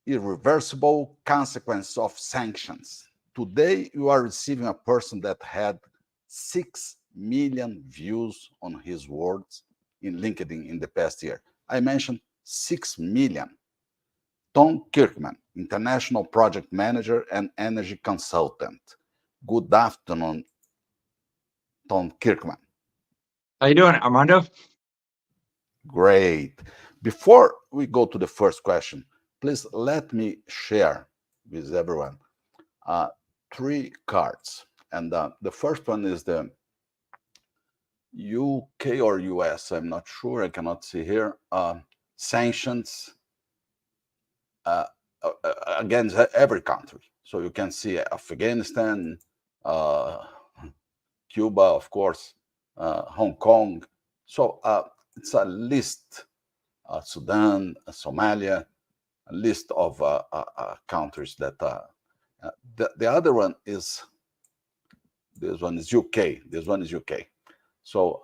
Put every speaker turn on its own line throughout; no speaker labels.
Irreversible Consequence of Sanctions. Today, you are receiving a person that had 6 million views on his words in LinkedIn in the past year. I mentioned 6 million. Tom Kirkman, International Project Manager and Energy Consultant. Good afternoon, Tom Kirkman.
How you doing, Armando?
Great. Before we go to the first question, please let me share with everyone 3 cards. And the first one is the UK or US, I'm not sure, I cannot see here, sanctions against every country. So you can see Afghanistan, Cuba, of course, Hong Kong. So it's a list, Sudan, Somalia, a list of countries that the other one is, this one is UK. This one is UK. So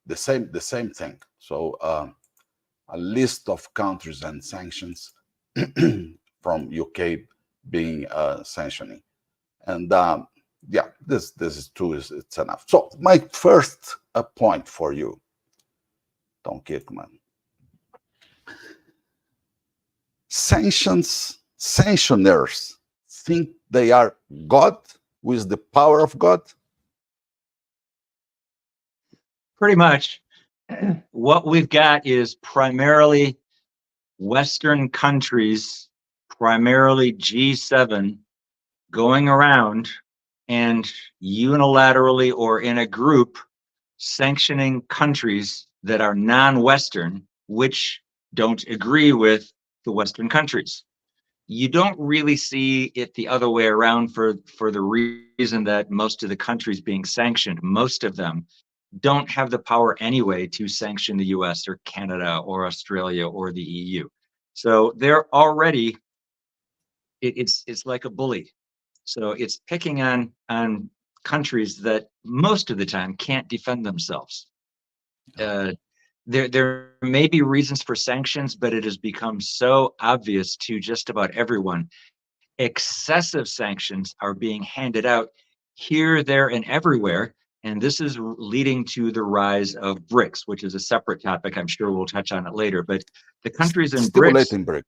the same thing. So a list of countries and sanctions from UK being sanctioning, and yeah, this is true. It's enough. So my first point for you, Tom Kirkman. Sanctioners think they are God with the power of God?
Pretty much. What we've got is primarily Western countries, primarily G7, going around and unilaterally or in a group sanctioning countries that are non-Western, which don't agree with the Western countries. You don't really see it the other way around for the reason that most of the countries being sanctioned, most of them don't have the power anyway to sanction the US or Canada or Australia or the EU. So they're already, it's like a bully. So it's picking on countries that most of the time can't defend themselves. There may be reasons for sanctions, but it has become so obvious to just about everyone. Excessive sanctions are being handed out here, there, and everywhere. And this is leading to the rise of BRICS, which is a separate topic. I'm sure we'll touch on it later. But the countries in BRICS,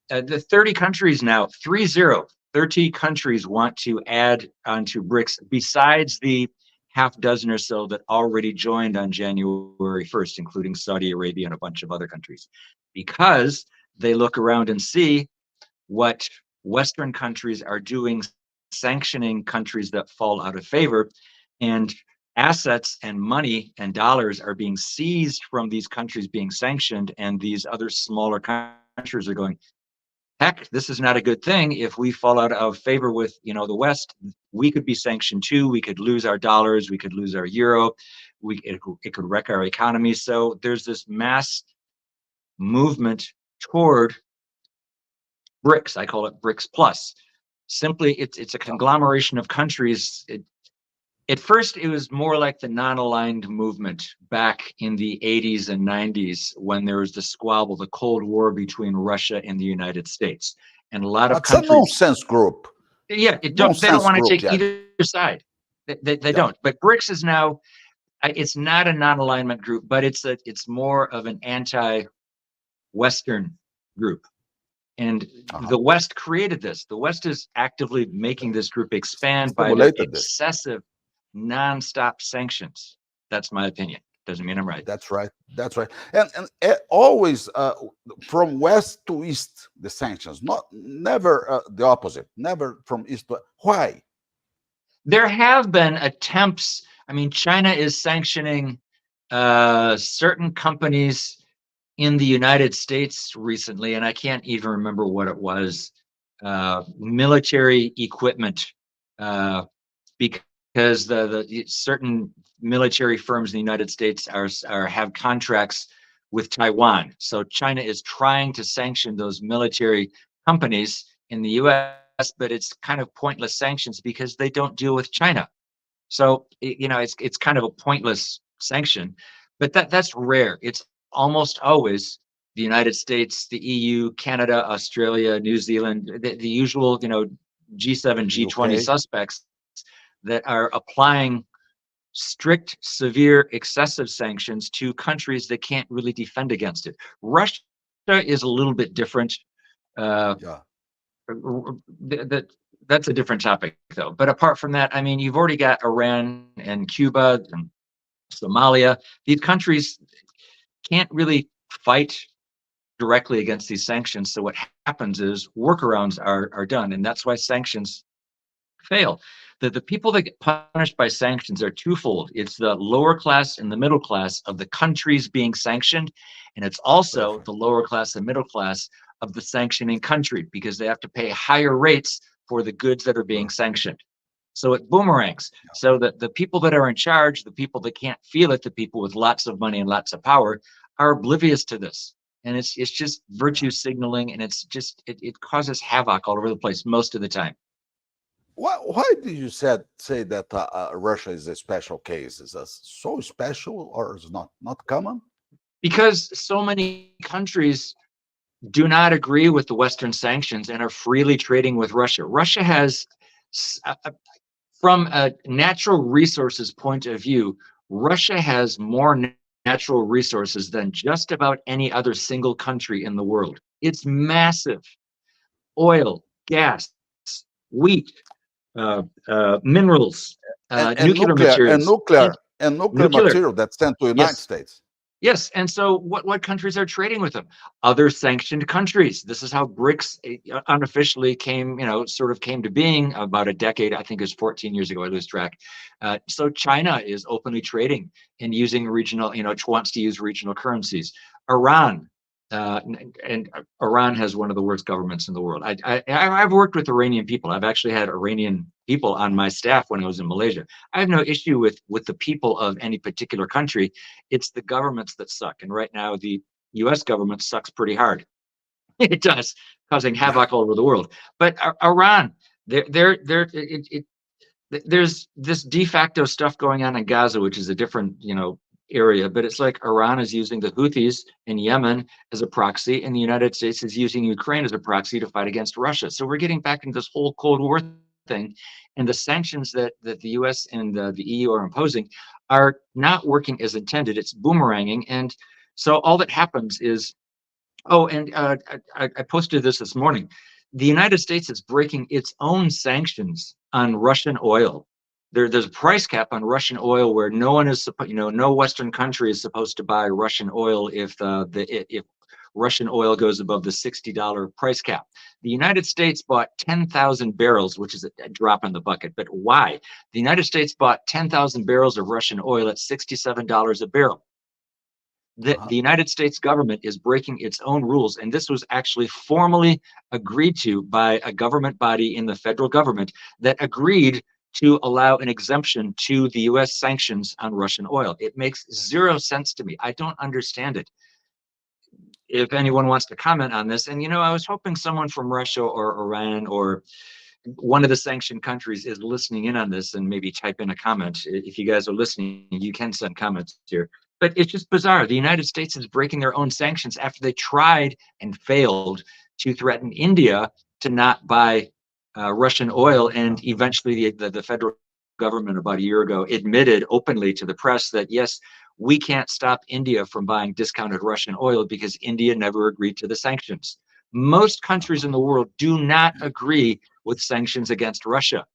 the 30 countries now, 30 countries want to add onto BRICS besides the half dozen or so that already joined on January 1st, including Saudi Arabia and a bunch of other countries, because they look around and see what Western countries are doing, sanctioning countries that fall out of favor, and assets and money and dollars are being seized from these countries being sanctioned, and these other smaller countries are going, heck, this is not a good thing. If we fall out of favor with, the West, we could be sanctioned too. We could lose our dollars. We could lose our euro. It could wreck our economy. So there's this mass movement toward BRICS. I call it BRICS Plus. Simply, it's a conglomeration of countries. At first, it was more like the non-aligned movement back in the 80s and 90s when there was the squabble, the Cold War between Russia and the United States. And a lot of countries...
It's a nonsense group.
Yeah, they don't want to take either side. They don't. But BRICS is now, it's not a non-alignment group, but it's more of an anti-Western group. And the West created this. The West is actively making this group expand by their excessive non-stop sanctions. That's my opinion. Doesn't mean I'm right.
That's right. And always from west to east, the sanctions, never the opposite, never from east to... Why?
There have been attempts. I mean, China is sanctioning certain companies in the United States recently, and I can't even remember what it was, military equipment, because the certain military firms in the United States have contracts with Taiwan. So China is trying to sanction those military companies in the US, but it's kind of pointless sanctions because they don't deal with China. So, it's kind of a pointless sanction, but that's rare. It's almost always the United States, the EU, Canada, Australia, New Zealand, the usual, G7, G20
UK.
suspects that are applying strict, severe, excessive sanctions to countries that can't really defend against it. Russia is a little bit different. Uh,
Yeah.
that that's a different topic, though. But apart from that, I mean, you've already got Iran and Cuba and Somalia. These countries can't really fight directly against these sanctions. So what happens is workarounds are done, and that's why sanctions fail. The people that get punished by sanctions are twofold. It's the lower class and the middle class of the countries being sanctioned, and it's also
Perfect.
the lower class and middle class of the sanctioning country because they have to pay higher rates for the goods that are being
Perfect.
sanctioned. So it boomerangs.
Yeah.
So that the people that are in charge, the people that can't feel it, the people with lots of money and lots of power, are oblivious to this. And it's just
Yeah.
virtue signaling, and it causes havoc all over the place most of the time.
Why did you say that Russia is a special case? Is that so special, or is not common?
Because so many countries do not agree with the Western sanctions and are freely trading with Russia. Russia has, from a natural resources point of view, Russia has more natural resources than just about any other single country in the world. It's massive. Oil, gas, wheat, minerals,
And
nuclear materials, and
nuclear
nuclear.
material that's sent to the United
Yes.
States.
Yes, and so what countries are trading with them? Other sanctioned countries. This is how BRICS unofficially came, sort of came to being about a decade. I think it was 14 years ago. I lose track. So China is openly trading and using regional, wants to use regional currencies. Iran, and Iran has one of the worst governments in the world. I've worked with Iranian people. I've actually had Iranian people on my staff when I was in Malaysia. I have no issue with the people of any particular country. It's the governments that suck. And right now, the US government sucks pretty hard. It does, causing
Yeah.
havoc all over the world. But Iran, there's this de facto stuff going on in Gaza, which is a different, area. But it's like Iran is using the Houthis in Yemen as a proxy, and the United States is using Ukraine as a proxy to fight against Russia. So we're getting back into this whole Cold War thing. And the sanctions that the US and the EU are imposing are not working as intended. It's boomeranging. And so all that happens is, oh, and I posted this morning. The United States is breaking its own sanctions on Russian oil. There's a price cap on Russian oil where no one is, no Western country is supposed to buy Russian oil if Russian oil goes above the $60 price cap. The United States bought 10,000 barrels, which is a drop in the bucket. But why? The United States bought 10,000 barrels of Russian oil at $67 a barrel. The United States government is breaking its own rules, and this was actually formally agreed to by a government body in the federal government that agreed to allow an exemption to the US sanctions on Russian oil. It makes zero sense to me. I don't understand it. If anyone wants to comment on this, and I was hoping someone from Russia or Iran or one of the sanctioned countries is listening in on this and maybe type in a comment. If you guys are listening, you can send comments here. But it's just bizarre. The United States is breaking their own sanctions after they tried and failed to threaten India to not buy Russian oil. And eventually the federal government about a year ago admitted openly to the press that, yes, we can't stop India from buying discounted Russian oil because India never agreed to the sanctions. Most countries in the world do not agree with sanctions against Russia.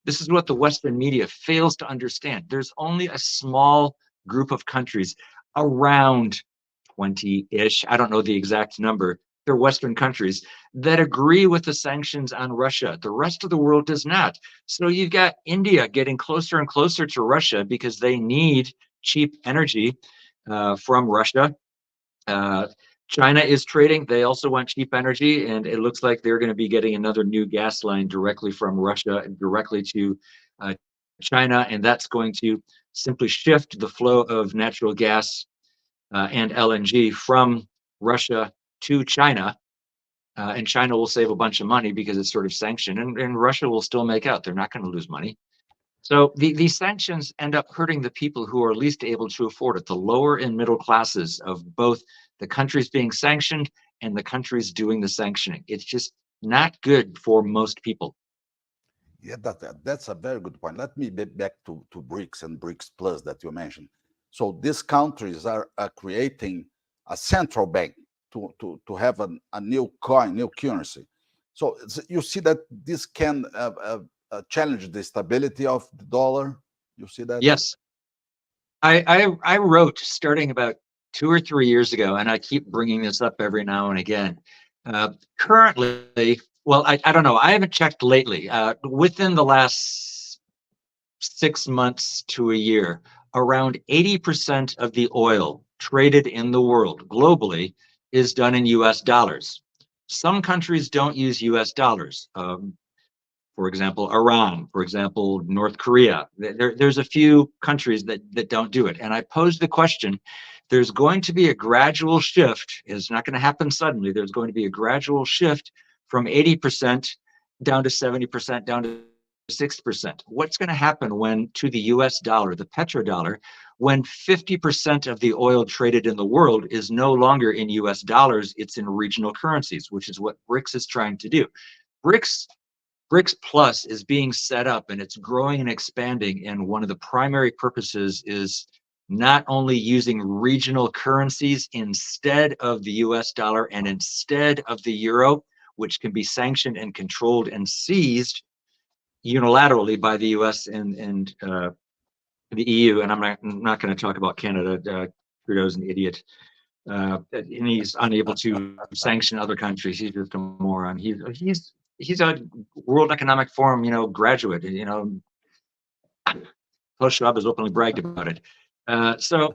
This is what the Western media fails to understand. There's only a small group of countries, around 20-ish, I don't know the exact number, they're Western countries, that agree with the sanctions on Russia. The rest of the world does not. So you've got India getting closer and closer to Russia because they need cheap energy from Russia. Uh, China is trading. They also want cheap energy, and it looks like they're going to be getting another new gas line directly from Russia directly to China, and that's going to simply shift the flow of natural gas and LNG from Russia to China. And China will save a bunch of money because it's sort of sanctioned, and Russia will still make out. They're not going to lose money. So these sanctions end up hurting the people who are least able to afford it, the lower and middle classes of both the countries being sanctioned and the countries doing the sanctioning. It's just not good for most people.
Yeah, that's a very good point. Let me get back to BRICS and BRICS Plus that you mentioned. So these countries are creating a central bank to have a new coin, new currency. So you see that this can challenge the stability of the dollar. You see that?
Yes, I wrote starting about 2 or 3 years ago, and I keep bringing this up every now and again. Currently, well, I don't know. I haven't checked lately. Within the last 6 months to a year, around 80% of the oil traded in the world globally is done in US dollars. Some countries don't use US dollars. For example, Iran, for example, North Korea. There's a few countries that don't do it. And I posed the question, there's going to be a gradual shift. It's not going to happen suddenly. There's going to be a gradual shift from 80% down to 70%, down to 6%. What's going to happen when to the US dollar, the petrodollar, when 50% of the oil traded in the world is no longer in US dollars, it's in regional currencies, which is what BRICS is trying to do. BRICS Plus is being set up and it's growing and expanding. And one of the primary purposes is not only using regional currencies instead of the US dollar and instead of the euro, which can be sanctioned and controlled and seized unilaterally by the US and the EU. And I'm not going to talk about Canada. Trudeau's an idiot. And he's unable to sanction other countries. He's just a moron. He's a World Economic Forum, graduate. Klaus Schwab has openly bragged about it. So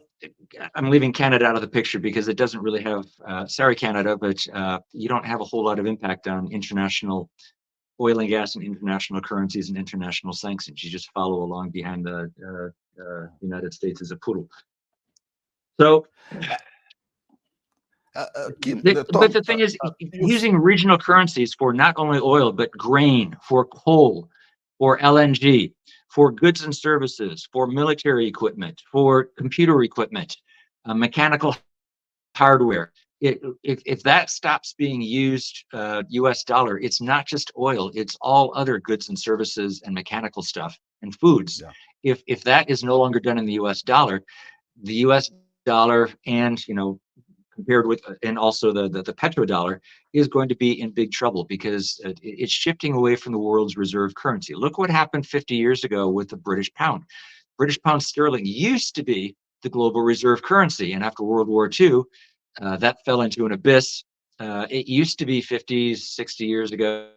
I'm leaving Canada out of the picture because it doesn't really have. Sorry, Canada, but you don't have a whole lot of impact on international oil and gas and international currencies and international sanctions. You just follow along behind the United States as a poodle. So.
Kim,
But the thing is, using regional currencies for not only oil, but grain, for coal, for LNG, for goods and services, for military equipment, for computer equipment, mechanical hardware. If that stops being used US dollar, it's not just oil, it's all other goods and services and mechanical stuff and foods. Yeah. If that is no longer done in the US dollar, the US dollar and, compared with, and also the petrodollar is going to be in big trouble because it's shifting away from the world's reserve currency. Look what happened 50 years ago with the British pound. British pound sterling used to be the global reserve currency. And after World War II, that fell into an abyss. It used to be 50, 60 years ago.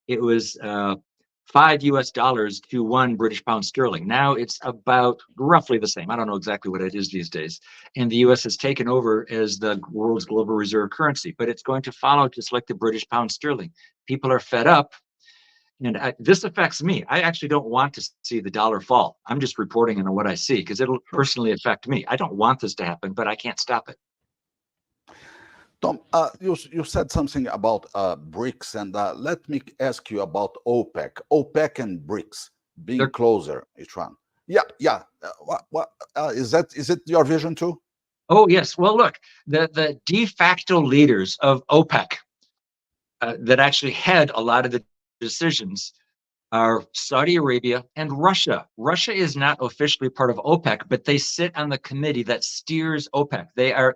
It was $5 US to 1 British pound sterling. Now it's about roughly the same. I don't know exactly what it is these days. And the US has taken over as the world's global reserve currency, but it's going to follow just like the British pound sterling. People are fed up. And this affects me. I actually don't want to see the dollar fall. I'm just reporting on what I see because it'll personally affect me. I don't want this to happen, but I can't stop it.
Tom, you said something about BRICS, and let me ask you about OPEC and BRICS being closer each one. Yeah. What is that? Is it your vision too?
Oh yes. Well, look, the de facto leaders of OPEC that actually had a lot of the decisions are Saudi Arabia and Russia. Russia is not officially part of OPEC, but they sit on the committee that steers OPEC. They are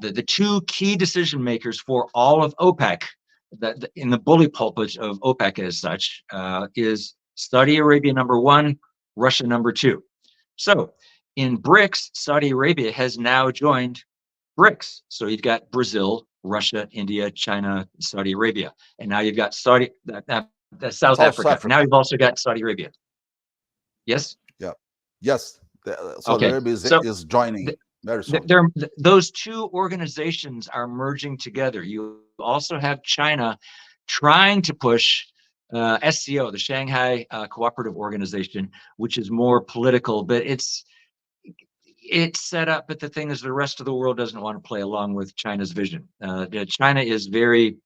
the two key decision makers for all of OPEC. In the bully pulpit of OPEC as such is Saudi Arabia number 1, Russia number 2. So in BRICS, Saudi Arabia has now joined BRICS. So you've got Brazil, Russia, India, China, Saudi Arabia, and now you've got South Africa. Now you've also got Saudi Arabia. Yes?
Yeah. Yes. Saudi Arabia is joining very soon.
Those two organizations are merging together. You also have China trying to push SCO, the Shanghai Cooperative Organization, which is more political, but it's set up. But the thing is, the rest of the world doesn't want to play along with China's vision. China is very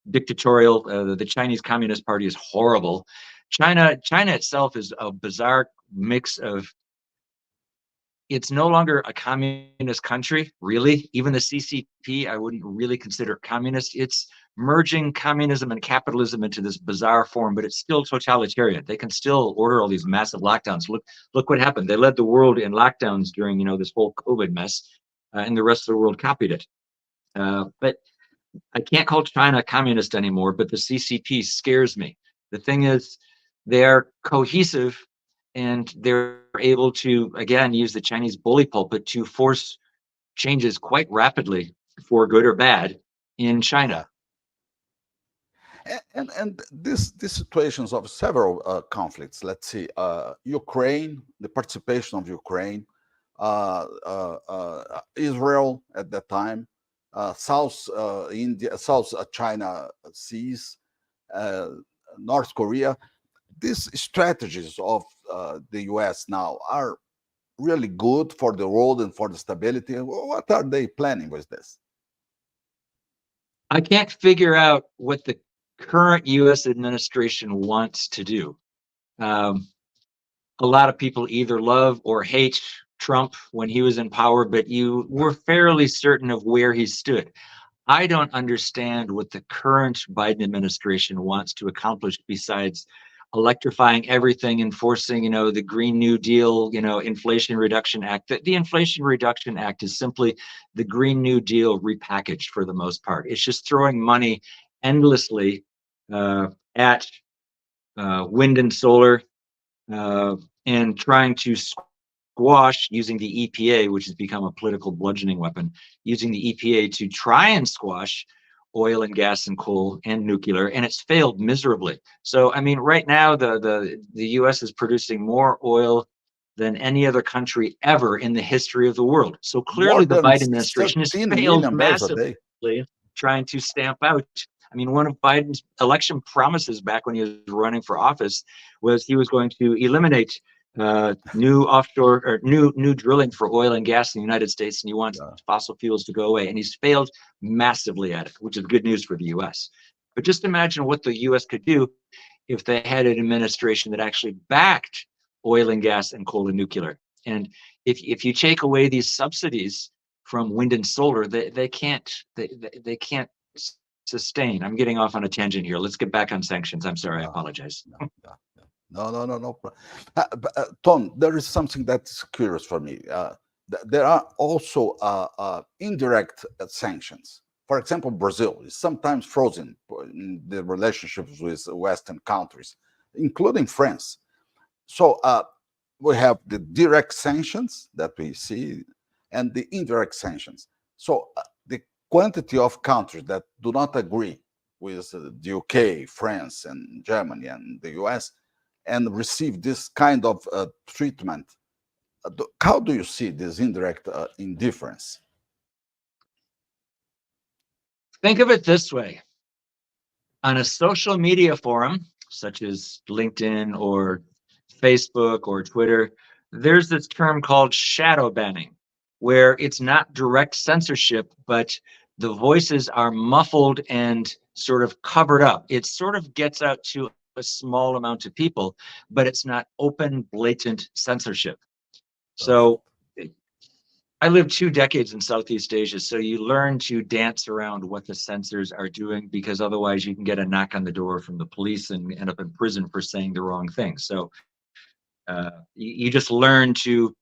dictatorial. The Chinese Communist Party is horrible. China itself is a bizarre mix of it's no longer a communist country, really. Even the CCP, I wouldn't really consider it communist. It's merging communism and capitalism into this bizarre form, but it's still totalitarian. They can still order all these massive lockdowns. Look what happened. They led the world in lockdowns during, this whole COVID mess, and the rest of the world copied it. But I can't call China communist anymore, but the CCP scares me. The thing is, they are cohesive and they're able to, again, use the Chinese bully pulpit to force changes quite rapidly, for good or bad, in
Yeah.
China.
And these situations of several conflicts. Let's see, Ukraine, the participation of Ukraine, Israel at that time, South China Seas, uh, North Korea. These strategies of the U.S. now are really good for the world and for the stability. What are they planning with this?
I can't figure out what the current US administration wants to do. Um, a lot of people either love or hate Trump when he was in power, but you were fairly certain of where he stood. I don't understand what the current Biden administration wants to accomplish besides electrifying everything, enforcing, the Green New Deal, Inflation Reduction Act. The Inflation Reduction Act is simply the Green New Deal repackaged for the most part. It's just throwing money endlessly at wind and solar, uh, and trying to squash, using the EPA, which has become a political bludgeoning weapon, using the EPA to try and squash oil and gas and coal and nuclear, and it's failed miserably. So, I mean, right now the U.S. is producing more oil than any other country ever in the history of the world. So
More
clearly, the
than
Biden administration has
13
failed
million barrels a
massively
day.
trying to stamp out. I mean, one of Biden's election promises back when he was running for office was he was going to eliminate new offshore or new drilling for oil and gas in the United States, and he wants
Yeah.
fossil fuels to go away. And he's failed massively at it, which is good news for the U.S. But just imagine what the U.S. could do if they had an administration that actually backed oil and gas and coal and nuclear. And if you take away these subsidies from wind and solar, they can't sustain. I'm getting off on a tangent here. Let's get back on sanctions. I'm sorry. I
No,
apologize.
no, no, no, no, no, no, no. Tom, there is something that's curious for me. There are also indirect sanctions. For example, Brazil is sometimes frozen in the relationships with Western countries, including France. So we have the direct sanctions that we see and the indirect sanctions. So the quantity of countries that do not agree with the UK, France, and Germany and the US and receive this kind of treatment, how do you see this indirect indifference?
Think of it this way. On a social media forum, such as LinkedIn or Facebook or Twitter, there's this term called shadow banning, where it's not direct censorship, but the voices are muffled and sort of covered up. It sort of gets out to a small amount of people, but it's not open, blatant censorship.
Perfect.
So I lived 2 decades in Southeast Asia, so you learn to dance around what the censors are doing, because otherwise you can get a knock on the door from the police and end up in prison for saying the wrong thing. So you just learn to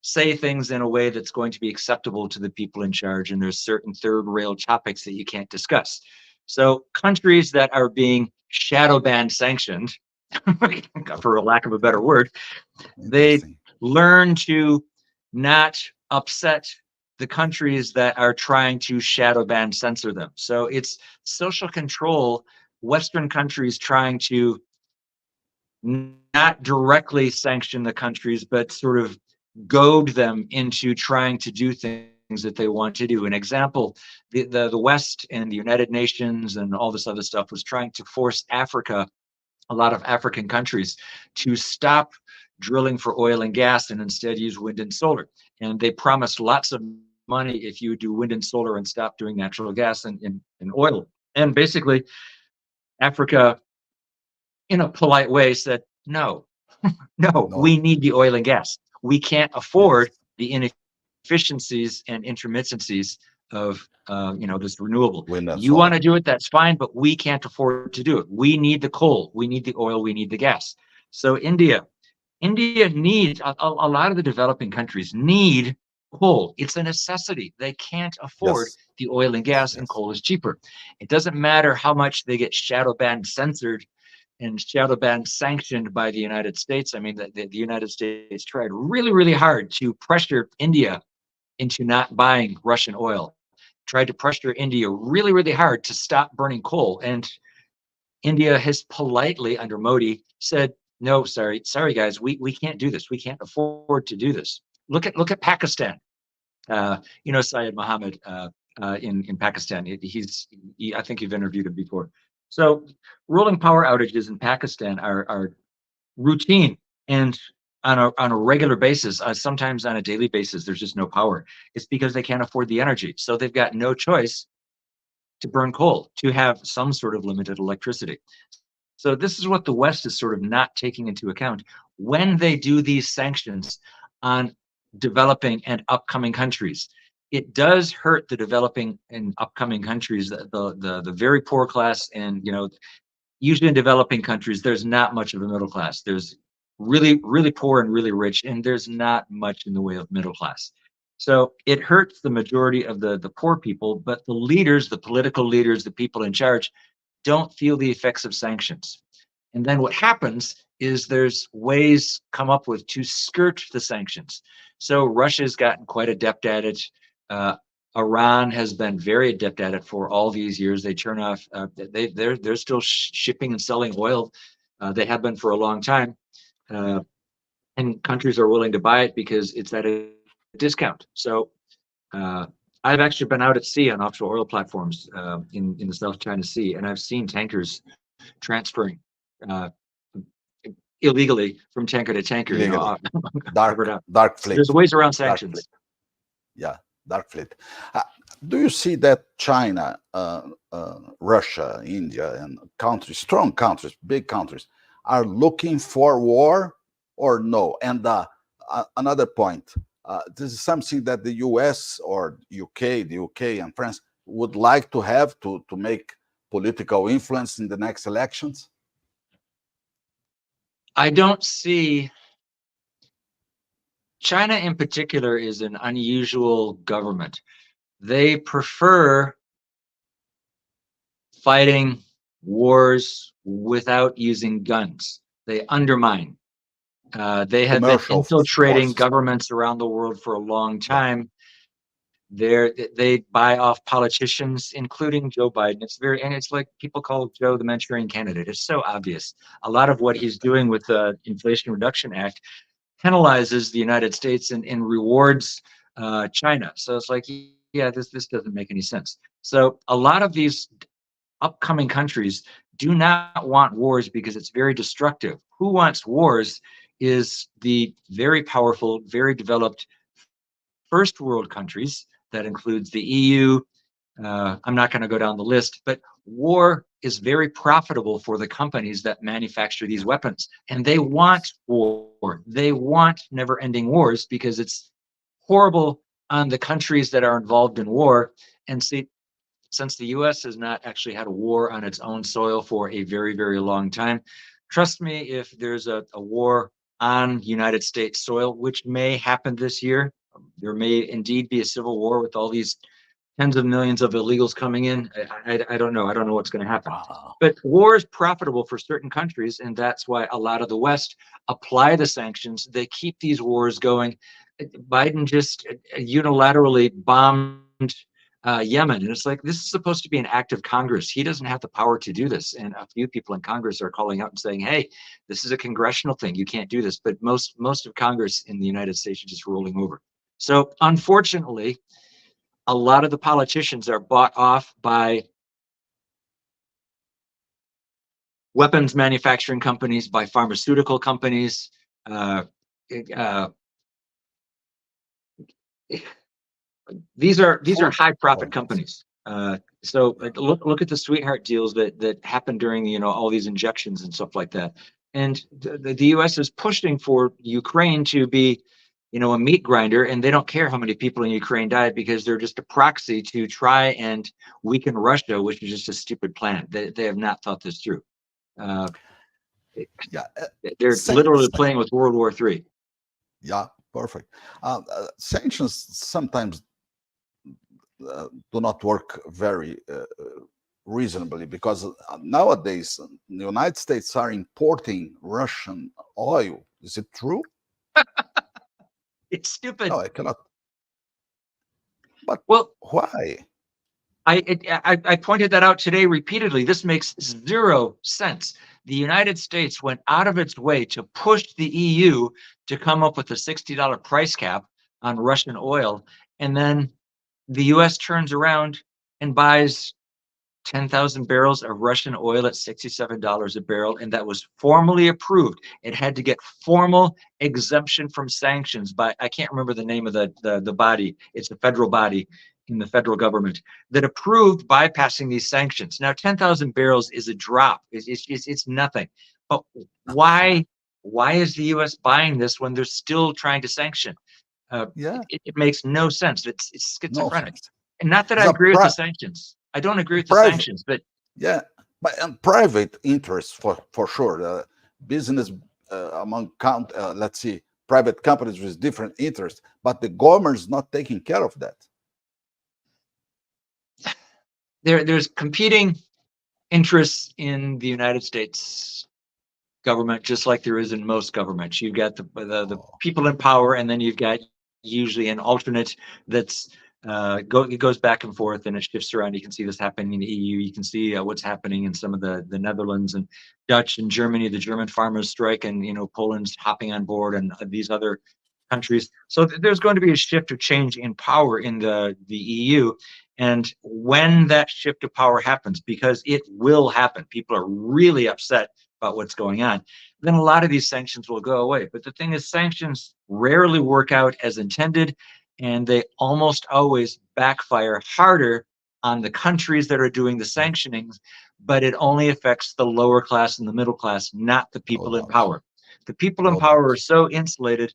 say things in a way that's going to be acceptable to the people in charge, and there's certain third rail topics that you can't discuss. So countries that are being shadow banned, sanctioned, for a lack of a better word, they
Interesting.
learn to not upset the countries that are trying to shadow ban, censor them. So it's social control, Western countries trying to not directly sanction the countries, but sort of goad them into trying to do things that they want to do. An example, the West and the United Nations and all this other stuff was trying to force Africa, a lot of African countries, to stop drilling for oil and gas and instead use wind and solar. And they promised lots of money if you do wind and solar and stop doing natural gas and oil. And basically, Africa, in a polite way, said, no, no,
No.
we need the oil and gas. We can't
Yes.
afford the inefficiencies and intermittencies of this renewable.
Wind and
You want
solar.
to do it, that's fine, but we can't afford to do it. We need the coal, we need the oil, we need the gas. So India needs a lot of the developing countries need coal. It's a necessity. They can't afford
Yes,
the oil and gas, and
yes.
coal is cheaper. It doesn't matter how much they get shadow banned, censored, and shadow banned sanctioned by the United States. I mean, the United States tried really, really hard to pressure India into not buying Russian oil, tried to pressure India really, really hard to stop burning coal. And India has politely, under Modi, said, no, sorry, guys, we can't do this. We can't afford to do this. Look at Pakistan. Syed Mohammed in Pakistan. I think you've interviewed him before. So rolling power outages in Pakistan are routine and on a regular basis, sometimes on a daily basis. There's just no power. It's because they can't afford the energy, so they've got no choice to burn coal to have some sort of limited electricity. So this is what the West is sort of not taking into account when they do these sanctions on developing and upcoming countries. It does hurt the developing and upcoming countries, the very poor class, and usually in developing countries, there's not much of a middle class. There's really, really poor and really rich, and there's not much in the way of middle class. So it hurts the majority of the poor people, but the leaders, the political leaders, the people in charge, don't feel the effects of sanctions. And then what happens is there's ways come up with to skirt the sanctions. So Russia's gotten quite adept at it. Uh, Iran has been very adept at it for all these years. They turn off. They're still shipping and selling oil. They have been for a long time, and countries are willing to buy it because it's at a discount. So uh, I've actually been out at sea on offshore oil platforms in the South China Sea, and I've seen tankers transferring uh, illegally from tanker to tanker.
Illegally.
Covered up.
Dark
So there's
fleet.
ways around
Dark fleet.
sanctions.
Yeah, dark fleet. Do you see that China, Russia, India, and countries, strong countries, big countries, are looking for war or no? And another point, this is something that the US or UK, the UK and France would like to have to make political influence in the next elections?
I don't see. China in particular is an unusual government. They prefer fighting wars without using guns. They undermine. They have been
Commercial
infiltrating
forces.
governments around the world for a long
Yeah.
time. They buy off politicians, including Joe Biden. And it's like people call Joe the Manchurian candidate. It's so obvious. A lot of what he's doing with the Inflation Reduction Act penalizes the United States and rewards China. So it's like, yeah, this doesn't make any sense. So a lot of these upcoming countries do not want wars because it's very destructive. Who wants wars is the very powerful, very developed first world countries. That includes the EU. I'm not going to go down the list, but war is very profitable for the companies that manufacture these weapons, and they want war. They want never-ending wars because it's horrible on the countries that are involved in war. And see, since the US has not actually had a war on its own soil for a very, very long time, trust me, if there's a war on United States soil, which may happen this year, there may indeed be a civil war with all these tens of millions of illegals coming in. I don't know. I don't know what's going to happen. But war is profitable for certain countries, and that's why a lot of the West apply the sanctions. They keep these wars going. Biden just unilaterally bombed Yemen, and it's like, this is supposed to be an act of Congress. He doesn't have the power to do this, and a few people in Congress are calling out and saying, "Hey, this is a congressional thing. You can't do this." But most of Congress in the United States are just rolling over. So unfortunately, a lot of the politicians are bought off by weapons manufacturing companies, by pharmaceutical companies. Uh, uh, these are high profit companies. So look at the sweetheart deals that happened during all these injections and stuff like that. And the U.S. is pushing for Ukraine to be a meat grinder, and they don't care how many people in Ukraine died because they're just a proxy to try and weaken Russia, which is just a stupid plan. They have not thought this through. Uh,
Yeah,
they're
san-
literally
san-
playing with World War III.
yeah, perfect. Sanctions sometimes do not work very reasonably because nowadays the United States are importing Russian oil. Is it true?
It's
No,
stupid.
I cannot. But
Well,
why?
I pointed that out today repeatedly. This makes zero sense. The United States went out of its way to push the EU to come up with a $60 price cap on Russian oil, and then the US turns around and buys 10,000 barrels of Russian oil at $67 a barrel, and that was formally approved. It had to get formal exemption from sanctions by, I can't remember the name of the body. It's the federal body in the federal government that approved bypassing these sanctions. Now, 10,000 barrels is a drop. It's nothing. But why is the U.S. buying this when they're still trying to sanction?
Yeah,
It makes no sense. It's
no
schizophrenic.
sense.
And not that I
It's a
agree with the sanctions. I don't agree with the
private,
sanctions, but
yeah, but private interests for sure. Business among let's see, private companies with different interests, but the government is not taking care of that.
there's competing interests in the United States government, just like there is in most governments. You've got the
Oh,
people in power, and then you've got usually an alternate that's it goes back and forth and it shifts around. You can see this happening in the EU. You can see what's happening in some of the Netherlands and Dutch and Germany. The German farmers strike, and Poland's hopping on board, and these other countries. So there's going to be a shift or change in power in the EU. And when that shift of power happens, because it will happen, people are really upset about what's going on, then a lot of these sanctions will go away. But the thing is, sanctions rarely work out as intended, and they almost always backfire harder on the countries that are doing the sanctioning, but it only affects the lower class and the middle class, not the
no
people in
doubt,
power. The people in
no
power
doubt.
are so insulated.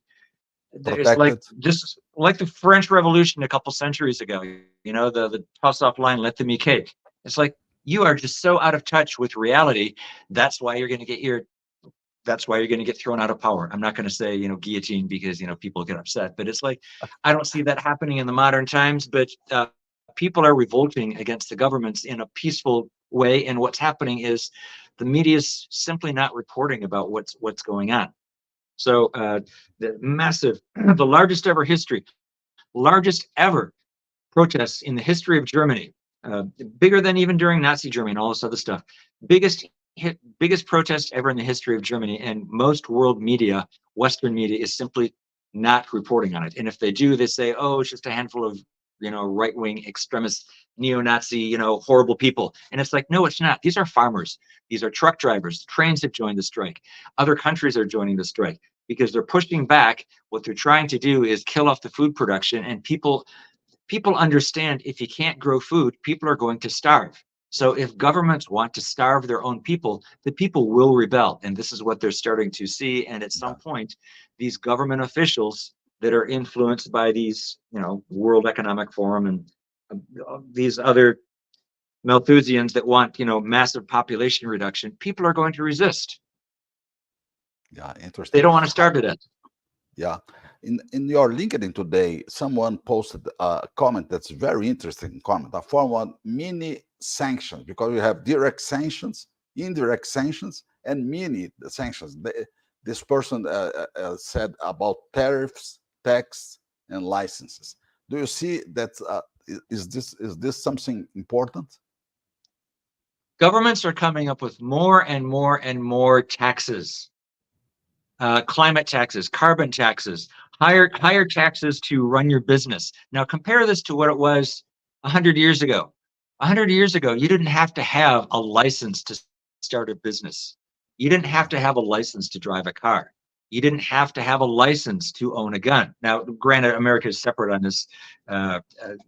It's like
Protected.
just like the French Revolution a couple centuries ago. The toss off line, "Let them eat cake." It's like you are just so out of touch with reality. That's why you're going to get your that's why you're going to get thrown out of power. I'm not going to say, guillotine, because, people get upset, but it's like, I don't see that happening in the modern times, but people are revolting against the governments in a peaceful way. And what's happening is the media is simply not reporting about what's going on. So the massive, the largest ever protests in the history of Germany, uh, bigger than even during Nazi Germany and all this other stuff. Biggest protest ever in the history of Germany, and most world media, Western media, is simply not reporting on it. And if they do, they say, "Oh, it's just a handful of right-wing extremists, neo-Nazi, horrible people." And it's like, no, it's not. These are farmers. These are truck drivers. Trains have joined the strike. Other countries are joining the strike because they're pushing back. What they're trying to do is kill off the food production, and people understand if you can't grow food, people are going to starve. So if governments want to starve their own people, the people will rebel. And this is what they're starting to see. And at some
Yeah,
point, these government officials that are influenced by these, World Economic Forum and these other Malthusians that want, massive population reduction, people are going to resist.
yeah,
They
interesting.
don't want to starve to death.
Yeah. In your LinkedIn today, someone posted a comment that's very interesting comment, a form of mini sanctions, because we have direct sanctions, indirect sanctions, and mini sanctions. This person said about tariffs, tax, and licenses. Do you see that? Is this something important?
Governments are coming up with more and more and more taxes, climate taxes, carbon taxes, higher taxes to run your business. Now compare this to what it was 100 years ago. 100 years ago, you didn't have to have a license to start a business. You didn't have
Yeah,
to have a license to drive a car. You didn't have to have a license to own a gun. Now, granted, America is separate on this.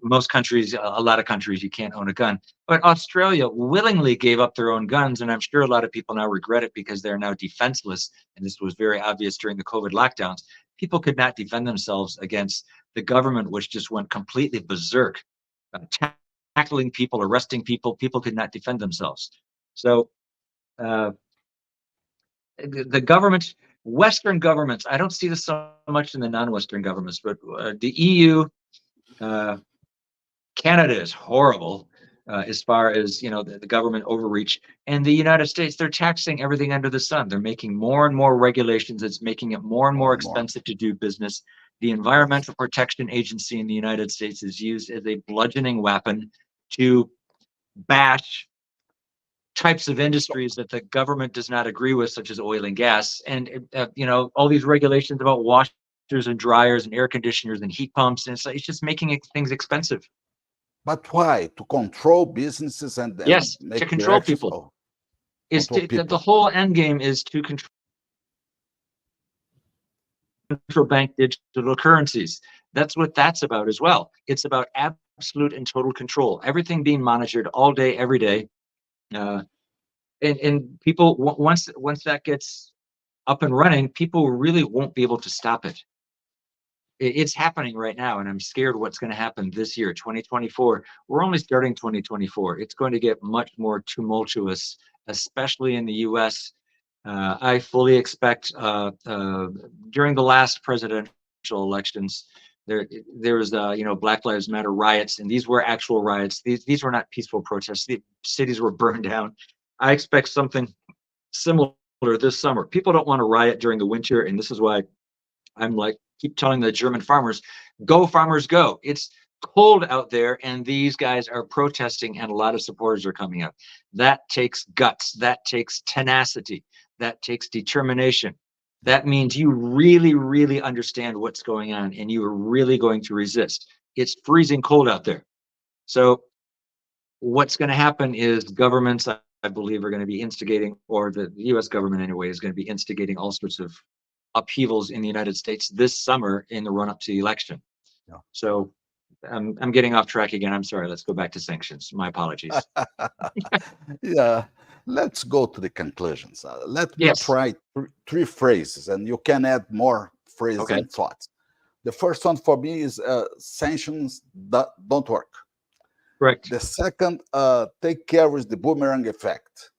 Most countries, a lot of countries, you can't own a gun. But Australia willingly gave up their own guns, and I'm sure a lot of people now regret it because they're now defenseless. And this was very obvious during the COVID lockdowns. People could not defend themselves against the government, which just went completely berserk, tackling people, arresting people. People could not defend themselves. So uh, the government, Western governments, I don't see this so much in the non-Western governments, but the EU, uh, Canada is horrible as far as the government overreach, and the United States, they're taxing everything under the sun. They're making more and more regulations. It's making it more and
more
more
and more.
expensive to do business. The
Yes.
Environmental Protection Agency in the United States is used as a bludgeoning weapon to bash types of
So,
industries that the government does not agree with, such as oil and gas, and all these regulations about washers and dryers and air conditioners and heat pumps, and it's just making things expensive.
but why? To control businesses and
Yes, to
make
control
directions?
people.
Oh,
Is
control
the
people.
whole end game is to control central bank digital currencies. That's what that's about as well. It's about absolute and total control. Everything being monitored all day, every day. Uh, and people once that gets up and running, people really won't be able to stop it. It's happening right now, and I'm scared what's going to happen this year, 2024. We're only starting 2024. It's going to get much more tumultuous, especially in the U.S. I fully expect during the last presidential elections, there was Black Lives Matter riots, and these were actual riots. These were not peaceful protests. The cities were burned down. I expect something similar this summer. People don't want to riot during the winter, and this is why I'm like, keep telling the German farmers, go. It's cold out there, and these guys are protesting, and a lot of supporters are coming out. That takes guts. That takes tenacity. That takes determination. That means you really, really understand what's going on, and you are really going to resist. It's freezing cold out there. So what's going to happen is governments, I believe, are going to be instigating, or the US government anyway, is going to be instigating all sorts of upheavals in the United States this summer in the run up to the election.
Yeah.
So I'm getting off track again. I'm sorry. Let's go back to sanctions. My apologies.
Yeah. Let's go to the conclusions. Let me
Yes.
try three phrases, and you can add more phrases
Okay.
and thoughts. The first one for me is sanctions don't work.
Correct.
The second, take care with the boomerang effect.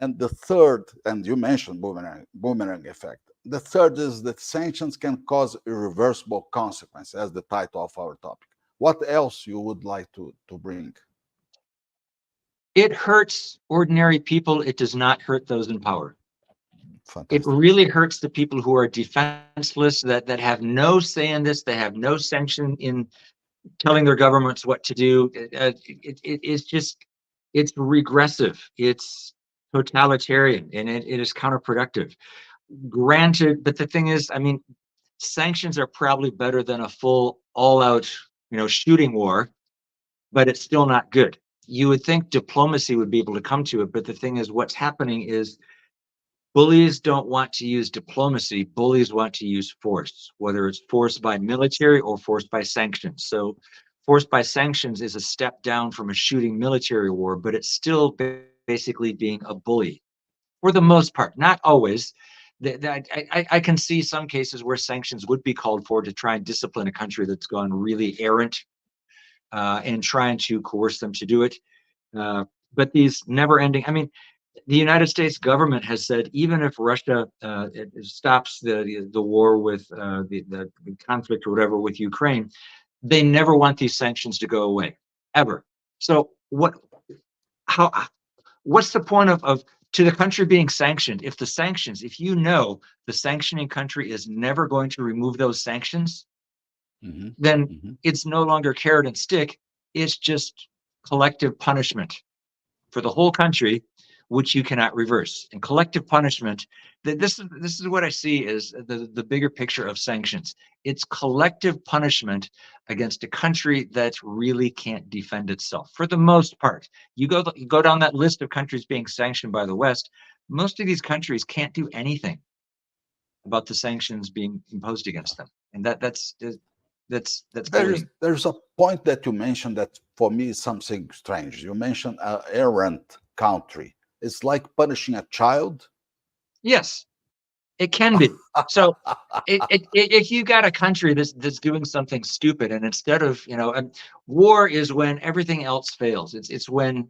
And the third, and you mentioned boomerang effect. The third is that sanctions can cause irreversible consequences, as the title of our topic. What else you would like to bring?
It hurts ordinary people. It does not hurt those in power. It
Fantastic.
really hurts the people who are defenseless, that have no say in this. They have no sanction in telling their governments what to do. It's just, it's regressive. It's totalitarian, and it is counterproductive. Granted, but the thing is, I mean, sanctions are probably better than a full all-out, shooting war, but it's still not good. You would think diplomacy would be able to come to it, but the thing is, what's happening is bullies don't want to use diplomacy. Bullies want to use force, whether it's force by military or force by sanctions. So force by sanctions is a step down from a shooting military war, but it's still basically being a bully for the most part, not always. I can see some cases where sanctions would be called for to try and discipline a country that's gone really errant, and trying to coerce them to do it. But these never ending, I mean, the United States government has said even if Russia it stops the war with the conflict or whatever with Ukraine, they never want these sanctions to go away, ever. So how what's the point of to the country being sanctioned if if you know the sanctioning country is never going to remove those sanctions,
Hmm.
then
Hmm.
it's no longer carrot and stick. It's just collective punishment for the whole country, which you cannot reverse. And collective punishment, this is what I see as the bigger picture of sanctions. It's collective punishment against a country that really can't defend itself for the most part. You go down that list of countries being sanctioned by the West. Most of these countries can't do anything. about the sanctions being imposed against them, and that's
There's
bullying.
there's a point that you mentioned that for me is something strange. You mentioned an errant country. It's like punishing a child.
Yes, it can be. So if you got a country that's doing something stupid, and instead of, war is when everything else fails. It's when,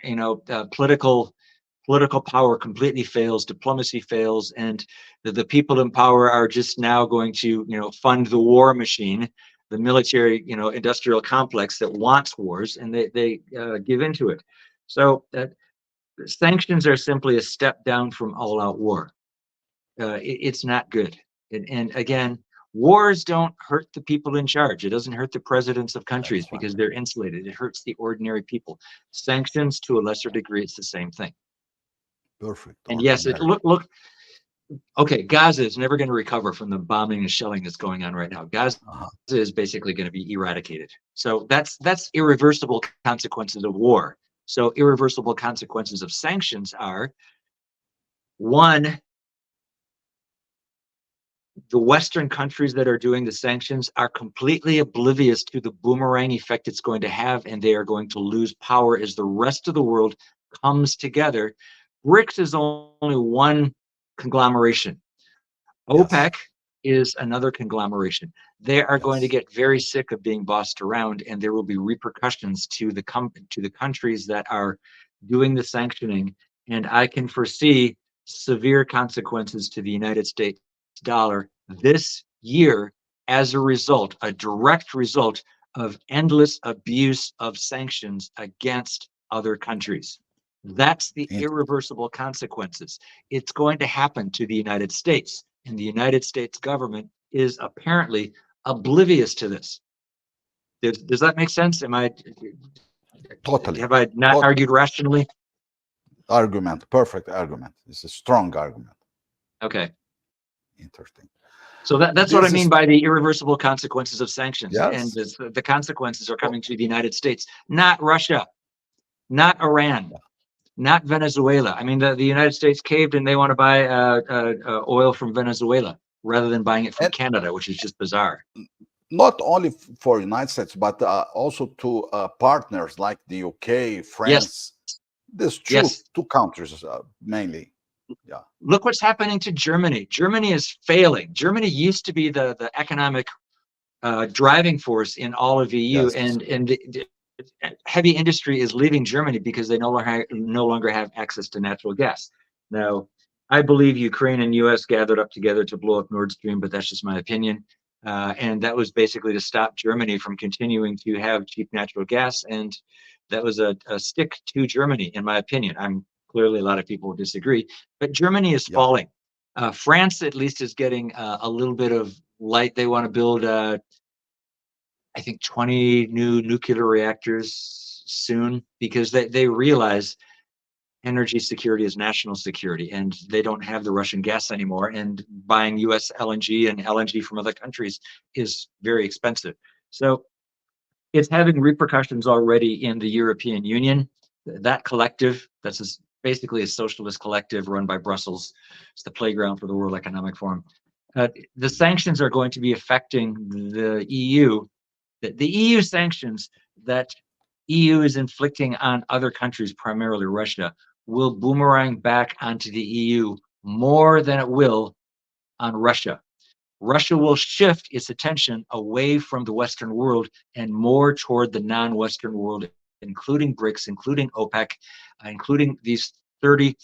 political power completely fails, diplomacy fails, and the people in power are just now going to, fund the war machine, the military, industrial complex that wants wars, and they give into it. So sanctions are simply a step down from all-out war. It's not good. And again, wars don't hurt the people in charge. It doesn't hurt the presidents of countries
That's right.
because they're insulated. It hurts the ordinary people. Sanctions, to a lesser degree, it's the same thing.
Perfect.
And yes, it
Ordinary.
look. Okay, Gaza is never going to recover from the bombing and shelling that's going on right now. Gaza
Uh-huh.
is basically going to be eradicated. So that's irreversible consequences of war. So irreversible consequences of sanctions are, one, the Western countries that are doing the sanctions are completely oblivious to the boomerang effect it's going to have, and they are going to lose power as the rest of the world comes together. BRICS is only one conglomeration. OPEC
Yes.
is another conglomeration. They are going to
Yes.
get very sick of being bossed around, and there will be repercussions to the countries that are doing the sanctioning. And I can foresee severe consequences to the United States dollar this year as a result, a direct result of endless abuse of sanctions against other countries. That's the
In-
irreversible consequences. It's going to happen to the United States, and the United States government is apparently oblivious to this. Does that make sense?
Totally.
Have I not
Totally.
argued rationally?
Argument. Perfect argument. It's a strong argument.
Okay.
Interesting.
So that's what I
This
mean
is
by the irreversible consequences of sanctions. And
yes.
the consequences are
Oh,
coming to the United States, not Russia, not Iran, not Venezuela. I mean, the United States caved and they want to buy oil from Venezuela rather than buying it from
and
Canada, which is just bizarre.
not only for United States, but also to partners like the UK,
Yes,
France. These two
yes.
two countries mainly. Yeah.
Look what's happening to Germany. Germany is failing. Germany used to be the economic driving force in all of EU,
Yes.
and heavy industry is leaving Germany because they no longer have access to natural gas. Now, I believe Ukraine and US gathered up together to blow up Nord Stream, but that's just my opinion. And that was basically to stop Germany from continuing to have cheap natural gas. And that was a stick to Germany, in my opinion. I'm clearly a lot of people disagree, but Germany is
Yeah.
falling. France, at least, is getting a little bit of light. They want to build I think 20 new nuclear reactors soon because they realize energy security is national security, and they don't have the Russian gas anymore. And buying US LNG and LNG from other countries is very expensive. So it's having repercussions already in the European Union. That collective, basically a socialist collective run by Brussels. It's the playground for the World Economic Forum. The sanctions are going to be affecting the EU. The EU sanctions that EU is inflicting on other countries, primarily Russia, will boomerang back onto the EU more than it will on Russia. Russia will shift its attention away from the Western world and more toward the non-Western world, including BRICS, including OPEC, including these 30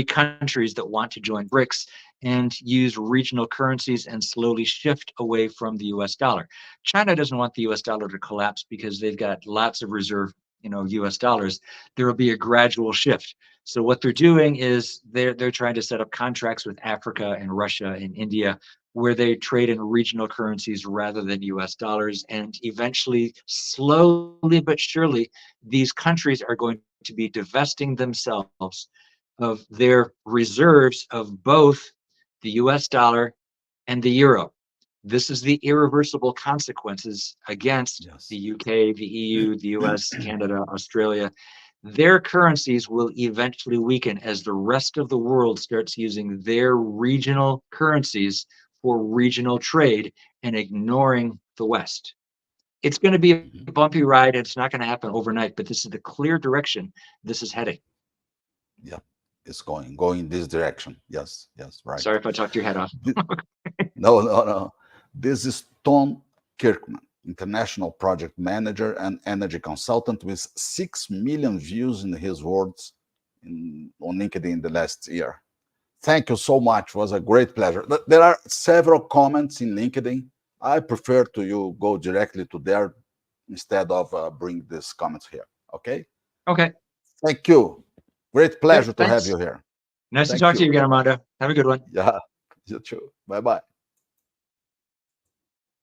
countries that want to join BRICS and use regional currencies and slowly shift away from the US dollar. China doesn't want the US dollar to collapse because they've got lots of reserve, US dollars. There will be a gradual shift. So what they're doing is they're trying to set up contracts with Africa and Russia and India where they trade in regional currencies rather than US dollars. And eventually, slowly but surely, these countries are going to be divesting themselves of their reserves of both the US dollar and the euro. This is the irreversible consequences against the
Yes.
UK, the EU, the US, Canada, Australia. their currencies will eventually weaken as the rest of the world starts using their regional currencies for regional trade and ignoring the West. It's going to be a
Mhm.
bumpy ride. It's not going to happen overnight, but this is the clear direction this is heading.
Yeah, it's going this direction. Yes, yes, right.
Sorry if I talked your head off.
Th- No, no, no. This is Tom Kirkman, international project manager and energy consultant with 6 million views in his words on LinkedIn in the last year. Thank you so much. It was a great pleasure. There are several comments in LinkedIn. I prefer to you go directly to there instead of bring these comments here. Okay.
Okay.
Thank you. Great
Yep.
pleasure to have
Thanks.
you here.
Nice to
Thank
talk to you
you.
again, Armando. Have a good one.
Yeah. You too. Bye bye.